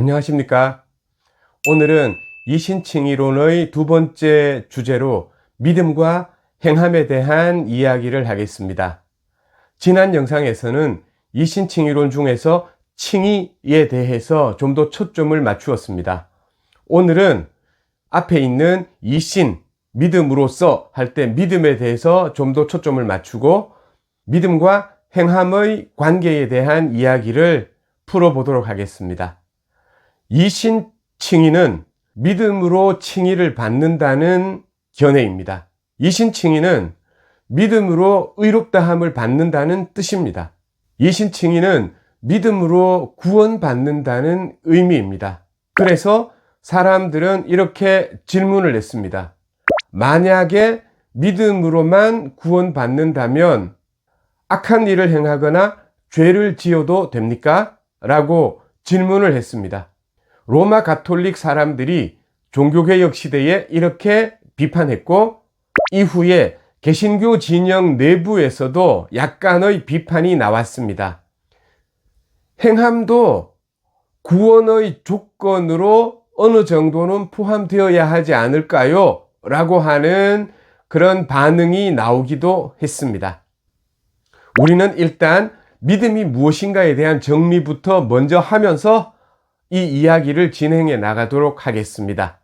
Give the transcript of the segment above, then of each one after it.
안녕하십니까? 오늘은 이신칭의론의 두 번째 주제로 믿음과 행함에 대한 이야기를 하겠습니다. 지난 영상에서는 이신칭의론 중에서 칭의에 대해서 좀 더 초점을 맞추었습니다. 오늘은 앞에 있는 이신, 믿음으로써 할 때 믿음에 대해서 좀 더 초점을 맞추고 믿음과 행함의 관계에 대한 이야기를 풀어보도록 하겠습니다. 이신칭의는 믿음으로 칭의를 받는다는 견해입니다. 이신칭의는 믿음으로 의롭다함을 받는다는 뜻입니다. 이신칭의는 믿음으로 구원받는다는 의미입니다. 그래서 사람들은 이렇게 질문을 했습니다. 만약에 믿음으로만 구원받는다면 악한 일을 행하거나 죄를 지어도 됩니까? 라고 질문을 했습니다. 로마 가톨릭 사람들이 종교개혁 시대에 이렇게 비판했고, 이후에 개신교 진영 내부에서도 약간의 비판이 나왔습니다. 행함도 구원의 조건으로 어느 정도는 포함되어야 하지 않을까요? 라고 하는 그런 반응이 나오기도 했습니다. 우리는 일단 믿음이 무엇인가에 대한 정리부터 먼저 하면서 이 이야기를 진행해 나가도록 하겠습니다.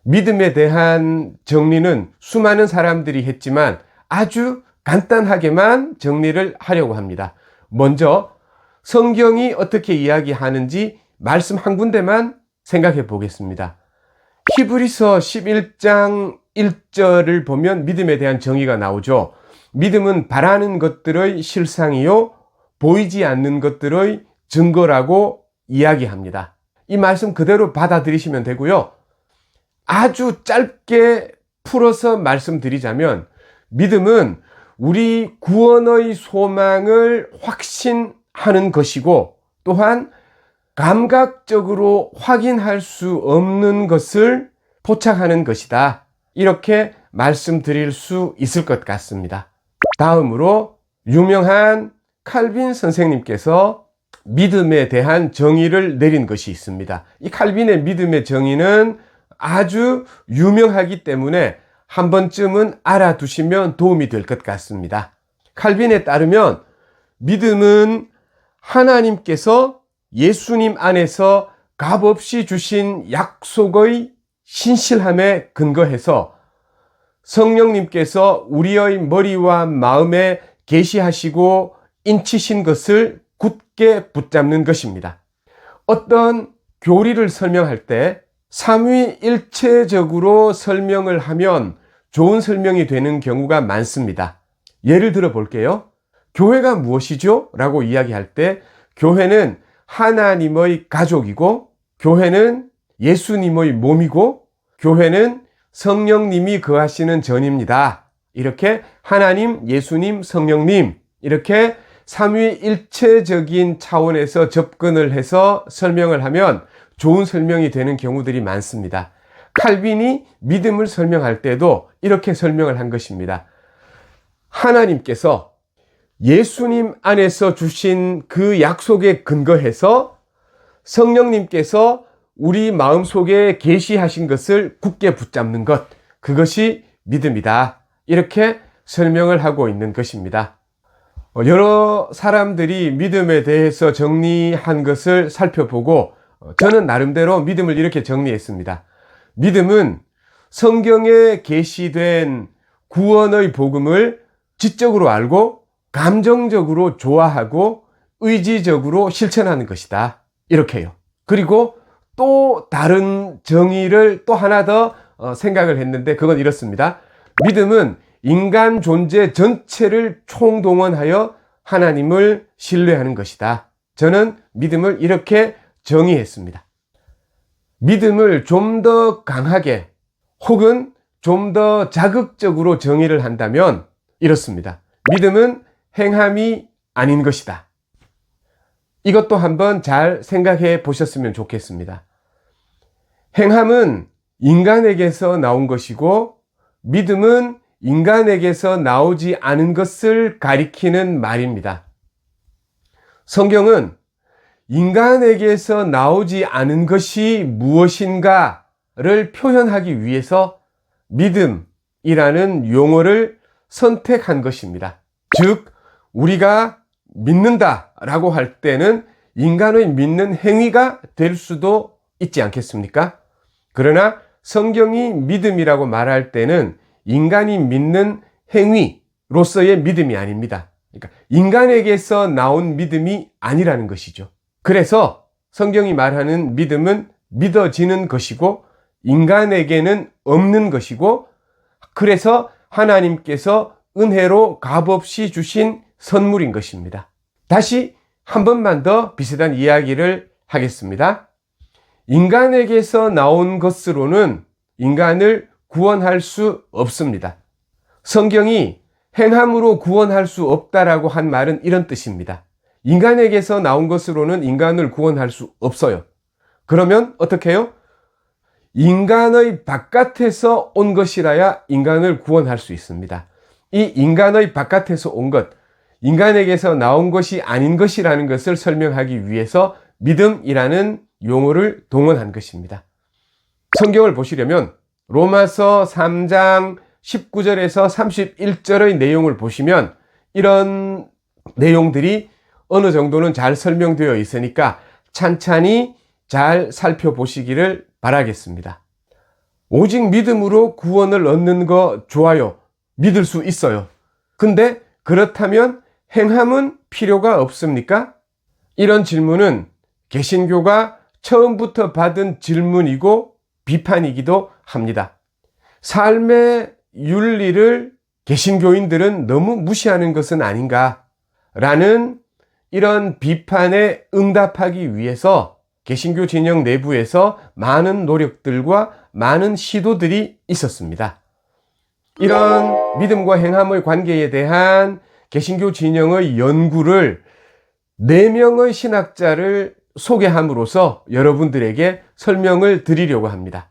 믿음에 대한 정리는 수많은 사람들이 했지만 아주 간단하게만 정리를 하려고 합니다. 먼저 성경이 어떻게 이야기하는지 말씀 한 군데만 생각해 보겠습니다. 히브리서 11장 1절을 보면 믿음에 대한 정의가 나오죠. 믿음은 바라는 것들의 실상이요 보이지 않는 것들의 증거라고 이야기합니다. 이 말씀 그대로 받아들이시면 되고요. 아주 짧게 풀어서 말씀드리자면 믿음은 우리 구원의 소망을 확신하는 것이고, 또한 감각적으로 확인할 수 없는 것을 포착하는 것이다. 이렇게 말씀드릴 수 있을 것 같습니다. 다음으로 유명한 칼빈 선생님께서 믿음에 대한 정의를 내린 것이 있습니다. 이 칼빈의 믿음의 정의는 아주 유명하기 때문에 한 번쯤은 알아두시면 도움이 될 것 같습니다. 칼빈에 따르면 믿음은 하나님께서 예수님 안에서 값없이 주신 약속의 신실함에 근거해서 성령님께서 우리의 머리와 마음에 계시하시고 인치신 것을 굳게 붙잡는 것입니다. 어떤 교리를 설명할 때 삼위일체적으로 설명을 하면 좋은 설명이 되는 경우가 많습니다. 예를 들어 볼게요. 교회가 무엇이죠? 라고 이야기할 때 교회는 하나님의 가족이고, 교회는 예수님의 몸이고, 교회는 성령님이 거하시는 전입니다. 이렇게 하나님, 예수님, 성령님 이렇게 삼위일체적인 차원에서 접근을 해서 설명을 하면 좋은 설명이 되는 경우들이 많습니다. 칼빈이 믿음을 설명할 때도 이렇게 설명을 한 것입니다. 하나님께서 예수님 안에서 주신 그 약속에 근거해서 성령님께서 우리 마음속에 계시하신 것을 굳게 붙잡는 것, 그것이 믿음이다. 이렇게 설명을 하고 있는 것입니다. 여러 사람들이 믿음에 대해서 정리한 것을 살펴보고 저는 나름대로 믿음을 이렇게 정리했습니다. 믿음은 성경에 계시된 구원의 복음을 지적으로 알고 감정적으로 좋아하고 의지적으로 실천하는 것이다. 이렇게요. 그리고 또 다른 정의를 또 하나 더 생각을 했는데 그건 이렇습니다. 믿음은 인간 존재 전체를 총동원하여 하나님을 신뢰하는 것이다. 저는 믿음을 이렇게 정의했습니다. 믿음을 좀 더 강하게 혹은 좀 더 자극적으로 정의를 한다면 이렇습니다. 믿음은 행함이 아닌 것이다. 이것도 한번 잘 생각해 보셨으면 좋겠습니다. 행함은 인간에게서 나온 것이고 믿음은 인간에게서 나오지 않은 것을 가리키는 말입니다. 성경은 인간에게서 나오지 않은 것이 무엇인가를 표현하기 위해서 믿음이라는 용어를 선택한 것입니다. 즉, 우리가 믿는다라고 할 때는 인간의 믿는 행위가 될 수도 있지 않겠습니까? 그러나 성경이 믿음이라고 말할 때는 인간이 믿는 행위로서의 믿음이 아닙니다. 그러니까 인간에게서 나온 믿음이 아니라는 것이죠. 그래서 성경이 말하는 믿음은 믿어지는 것이고 인간에게는 없는 것이고, 그래서 하나님께서 은혜로 값없이 주신 선물인 것입니다. 다시 한 번만 더 비슷한 이야기를 하겠습니다. 인간에게서 나온 것으로는 인간을 구원할 수 없습니다. 성경이 행함으로 구원할 수 없다라고 한 말은 이런 뜻입니다. 인간에게서 나온 것으로는 인간을 구원할 수 없어요. 그러면 어떻게 해요? 인간의 바깥에서 온 것이라야 인간을 구원할 수 있습니다. 이 인간의 바깥에서 온 것, 인간에게서 나온 것이 아닌 것이라는 것을 설명하기 위해서 믿음이라는 용어를 동원한 것입니다. 성경을 보시려면 로마서 3장 19절에서 31절의 내용을 보시면 이런 내용들이 어느 정도는 잘 설명되어 있으니까 찬찬히 잘 살펴보시기를 바라겠습니다. 오직 믿음으로 구원을 얻는 거 좋아요. 믿을 수 있어요. 근데 그렇다면 행함은 필요가 없습니까? 이런 질문은 개신교가 처음부터 받은 질문이고 비판이기도 합니다. 삶의 윤리를 개신교인들은 너무 무시하는 것은 아닌가라는 이런 비판에 응답하기 위해서 개신교 진영 내부에서 많은 노력들과 많은 시도들이 있었습니다. 이런 믿음과 행함의 관계에 대한 개신교 진영의 연구를 4명의 신학자를 소개함으로써 여러분들에게 설명을 드리려고 합니다.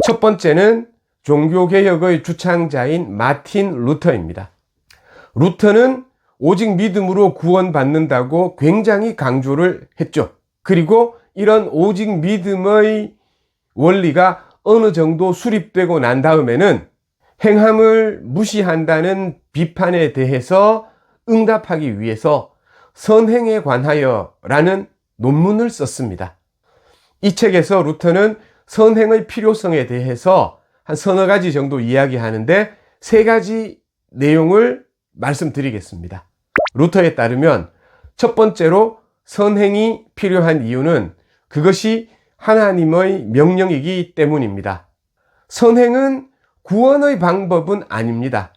첫 번째는 종교개혁의 주창자인 마틴 루터입니다. 루터는 오직 믿음으로 구원받는다고 굉장히 강조를 했죠. 그리고 이런 오직 믿음의 원리가 어느 정도 수립되고 난 다음에는 행함을 무시한다는 비판에 대해서 응답하기 위해서 선행에 관하여 라는 논문을 썼습니다. 이 책에서 루터는 선행의 필요성에 대해서 한 서너 가지 정도 이야기하는데 3가지 내용을 말씀드리겠습니다. 루터에 따르면 첫 번째로 선행이 필요한 이유는 그것이 하나님의 명령이기 때문입니다. 선행은 구원의 방법은 아닙니다.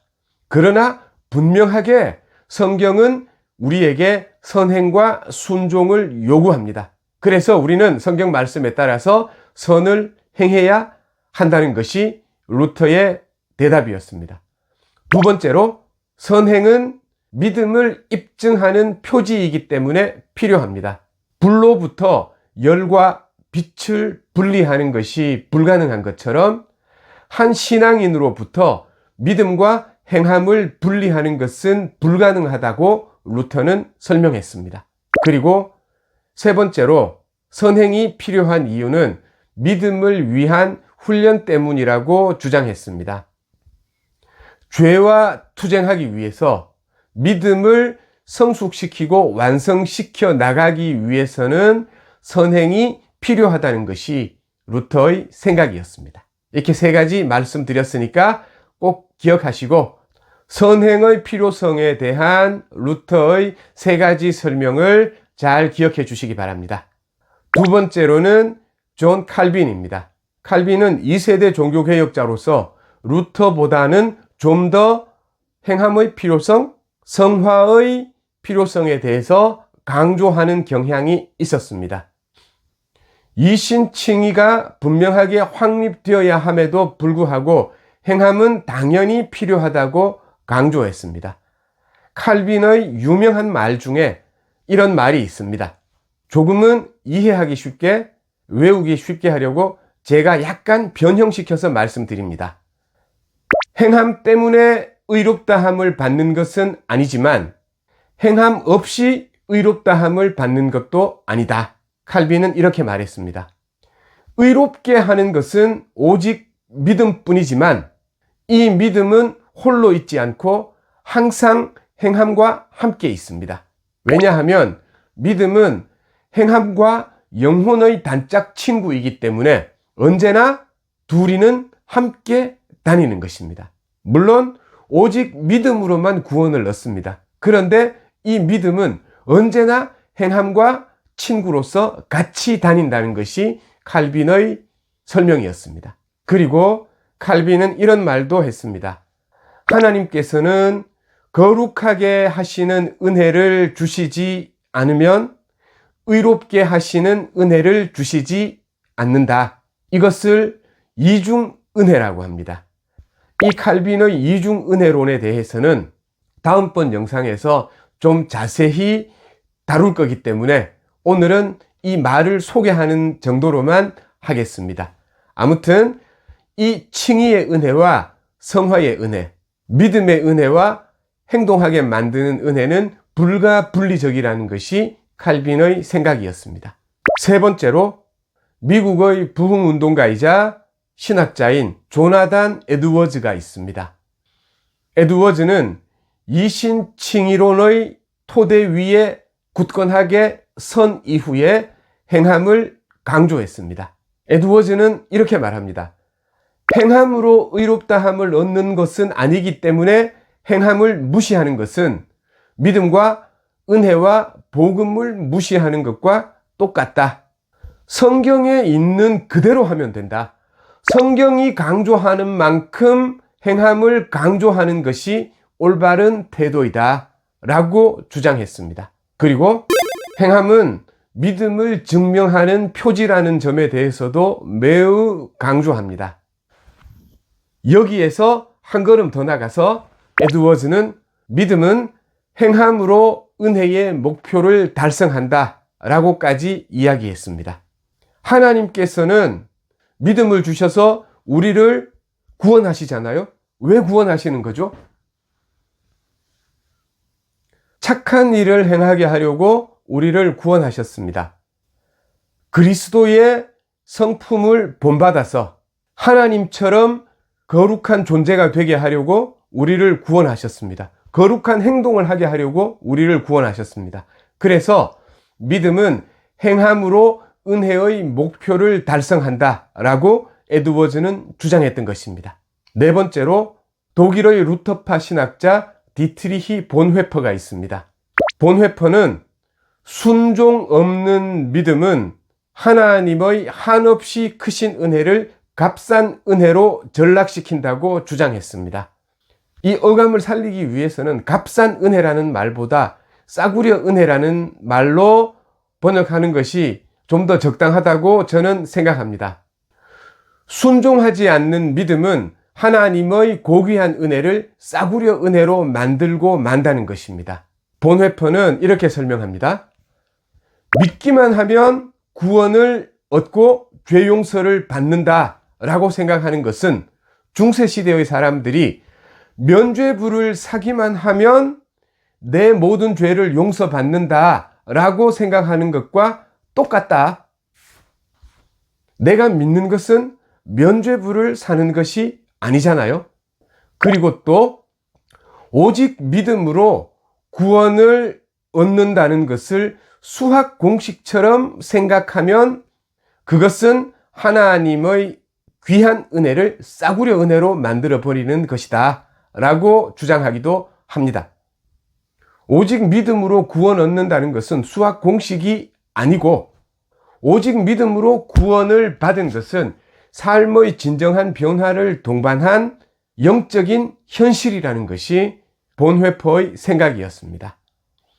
그러나 분명하게 성경은 우리에게 선행과 순종을 요구합니다. 그래서 우리는 성경 말씀에 따라서 선을 행해야 한다는 것이 루터의 대답이었습니다. 두 번째로 선행은 믿음을 입증하는 표지이기 때문에 필요합니다. 불로부터 열과 빛을 분리하는 것이 불가능한 것처럼 한 신앙인으로부터 믿음과 행함을 분리하는 것은 불가능하다고 루터는 설명했습니다. 그리고 세 번째로 선행이 필요한 이유는 믿음을 위한 훈련 때문이라고 주장했습니다. 죄와 투쟁하기 위해서 믿음을 성숙시키고 완성시켜 나가기 위해서는 선행이 필요하다는 것이 루터의 생각이었습니다. 이렇게 3가지 말씀드렸으니까 꼭 기억하시고 선행의 필요성에 대한 루터의 3가지 설명을 잘 기억해 주시기 바랍니다. 두 번째로는 존 칼빈입니다. 칼빈은 2세대 종교개혁자로서 루터보다는 좀 더 행함의 필요성, 성화의 필요성에 대해서 강조하는 경향이 있었습니다. 이신칭의가 분명하게 확립되어야 함에도 불구하고 행함은 당연히 필요하다고 강조했습니다. 칼빈의 유명한 말 중에 이런 말이 있습니다. 조금은 이해하기 쉽게, 외우기 쉽게 하려고 제가 약간 변형시켜서 말씀드립니다. 행함 때문에 의롭다함을 받는 것은 아니지만 행함 없이 의롭다함을 받는 것도 아니다. 칼빈은 이렇게 말했습니다. 의롭게 하는 것은 오직 믿음뿐이지만 이 믿음은 홀로 있지 않고 항상 행함과 함께 있습니다. 왜냐하면 믿음은 행함과 영혼의 단짝 친구이기 때문에 언제나 둘이는 함께 다니는 것입니다. 물론 오직 믿음으로만 구원을 얻습니다. 그런데 이 믿음은 언제나 행함과 친구로서 같이 다닌다는 것이 칼빈의 설명이었습니다. 그리고 칼빈은 이런 말도 했습니다. 하나님께서는 거룩하게 하시는 은혜를 주시지 않으면 의롭게 하시는 은혜를 주시지 않는다. 이것을 이중 은혜라고 합니다. 이 칼빈의 이중 은혜론에 대해서는 다음번 영상에서 좀 자세히 다룰 거기 때문에 오늘은 이 말을 소개하는 정도로만 하겠습니다. 아무튼 이 칭의의 은혜와 성화의 은혜, 믿음의 은혜와 행동하게 만드는 은혜는 불가분리적이라는 것이 칼빈의 생각이었습니다. 세 번째로 미국의 부흥운동가이자 신학자인 조나단 에드워즈가 있습니다. 에드워즈는 이신칭의론의 토대 위에 굳건하게 선 이후에 행함을 강조했습니다. 에드워즈는 이렇게 말합니다. 행함으로 의롭다함을 얻는 것은 아니기 때문에 행함을 무시하는 것은 믿음과 은혜와 복음을 무시하는 것과 똑같다. 성경에 있는 그대로 하면 된다. 성경이 강조하는 만큼 행함을 강조하는 것이 올바른 태도이다 라고 주장했습니다. 그리고 행함은 믿음을 증명하는 표지라는 점에 대해서도 매우 강조합니다. 여기에서 한 걸음 더 나가서 에드워즈는 믿음은 행함으로 은혜의 목표를 달성한다 라고까지 이야기했습니다. 하나님께서는 믿음을 주셔서 우리를 구원하시잖아요. 왜 구원하시는 거죠? 착한 일을 행하게 하려고 우리를 구원하셨습니다. 그리스도의 성품을 본받아서 하나님처럼 거룩한 존재가 되게 하려고 우리를 구원하셨습니다. 거룩한 행동을 하게 하려고 우리를 구원하셨습니다. 그래서 믿음은 행함으로 은혜의 목표를 달성한다 라고 에드워즈는 주장했던 것입니다. 네 번째로 독일의 루터파 신학자 디트리히 본회퍼가 있습니다. 본회퍼는 순종 없는 믿음은 하나님의 한없이 크신 은혜를 값싼 은혜로 전락시킨다고 주장했습니다. 이 어감을 살리기 위해서는 값싼 은혜라는 말보다 싸구려 은혜라는 말로 번역하는 것이 좀 더 적당하다고 저는 생각합니다. 순종하지 않는 믿음은 하나님의 고귀한 은혜를 싸구려 은혜로 만들고 만다는 것입니다. 본회퍼는 이렇게 설명합니다. 믿기만 하면 구원을 얻고 죄 용서를 받는다 라고 생각하는 것은 중세시대의 사람들이 면죄부를 사기만 하면 내 모든 죄를 용서받는다 라고 생각하는 것과 똑같다. 내가 믿는 것은 면죄부를 사는 것이 아니잖아요. 그리고 또 오직 믿음으로 구원을 얻는다는 것을 수학 공식처럼 생각하면 그것은 하나님의 귀한 은혜를 싸구려 은혜로 만들어 버리는 것이다 라고 주장하기도 합니다. 오직 믿음으로 구원 얻는다는 것은 수학 공식이 아니고 오직 믿음으로 구원을 받은 것은 삶의 진정한 변화를 동반한 영적인 현실이라는 것이 본회퍼의 생각이었습니다.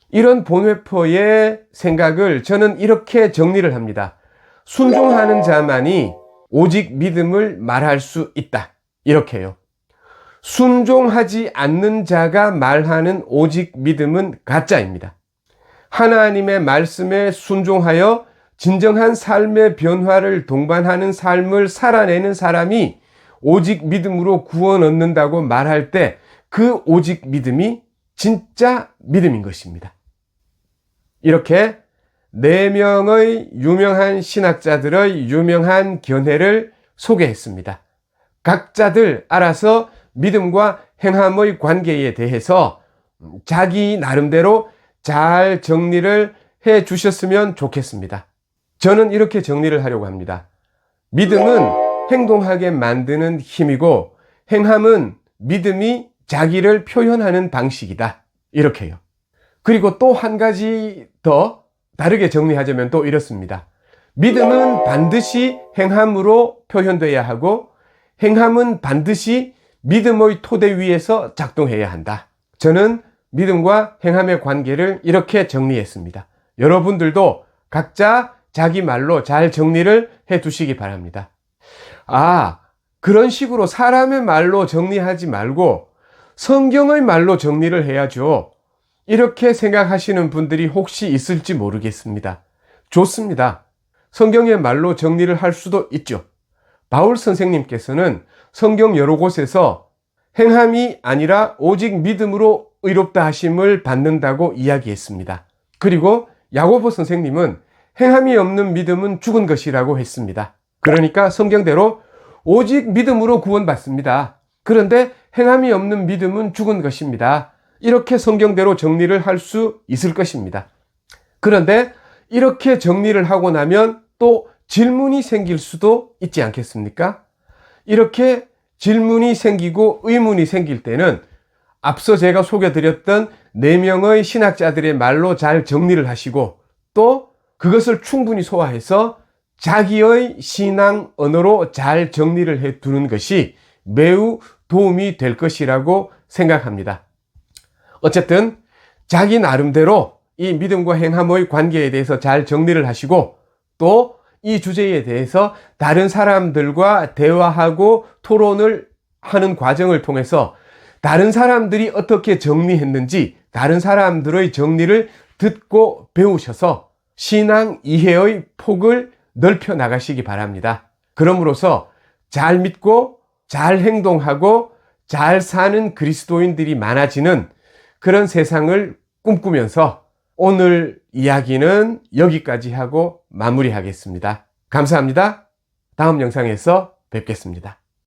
이런 본회퍼의 생각을 저는 이렇게 정리를 합니다. 순종하는 자만이 오직 믿음을 말할 수 있다. 이렇게요. 순종하지 않는 자가 말하는 오직 믿음은 가짜입니다. 하나님의 말씀에 순종하여 진정한 삶의 변화를 동반하는 삶을 살아내는 사람이 오직 믿음으로 구원 얻는다고 말할 때 그 오직 믿음이 진짜 믿음인 것입니다. 이렇게 4명의 유명한 신학자들의 유명한 견해를 소개했습니다. 각자들 알아서 믿음과 행함의 관계에 대해서 자기 나름대로 잘 정리를 해 주셨으면 좋겠습니다. 저는 이렇게 정리를 하려고 합니다. 믿음은 행동하게 만드는 힘이고 행함은 믿음이 자기를 표현하는 방식이다. 이렇게요. 그리고 또 한 가지 더 다르게 정리하자면 또 이렇습니다. 믿음은 반드시 행함으로 표현돼야 하고 행함은 반드시 믿음의 토대 위에서 작동해야 한다. 저는 믿음과 행함의 관계를 이렇게 정리했습니다. 여러분들도 각자 자기 말로 잘 정리를 해 두시기 바랍니다. 그런 식으로 사람의 말로 정리하지 말고 성경의 말로 정리를 해야죠. 이렇게 생각하시는 분들이 혹시 있을지 모르겠습니다. 좋습니다. 성경의 말로 정리를 할 수도 있죠. 바울 선생님께서는 성경 여러 곳에서 행함이 아니라 오직 믿음으로 의롭다 하심을 받는다고 이야기했습니다. 그리고 야고보 선생님은 행함이 없는 믿음은 죽은 것이라고 했습니다. 그러니까 성경대로 오직 믿음으로 구원받습니다. 그런데 행함이 없는 믿음은 죽은 것입니다. 이렇게 성경대로 정리를 할 수 있을 것입니다. 그런데 이렇게 정리를 하고 나면 또 질문이 생길 수도 있지 않겠습니까? 이렇게 질문이 생기고 의문이 생길 때는 앞서 제가 소개드렸던 4명의 신학자들의 말로 잘 정리를 하시고 또 그것을 충분히 소화해서 자기의 신앙 언어로 잘 정리를 해 두는 것이 매우 도움이 될 것이라고 생각합니다. 어쨌든 자기 나름대로 이 믿음과 행함의 관계에 대해서 잘 정리를 하시고 또 이 주제에 대해서 다른 사람들과 대화하고 토론을 하는 과정을 통해서 다른 사람들이 어떻게 정리했는지 다른 사람들의 정리를 듣고 배우셔서 신앙 이해의 폭을 넓혀 나가시기 바랍니다. 그럼으로써 잘 믿고 잘 행동하고 잘 사는 그리스도인들이 많아지는 그런 세상을 꿈꾸면서 오늘 이야기는 여기까지 하고 마무리하겠습니다. 감사합니다. 다음 영상에서 뵙겠습니다.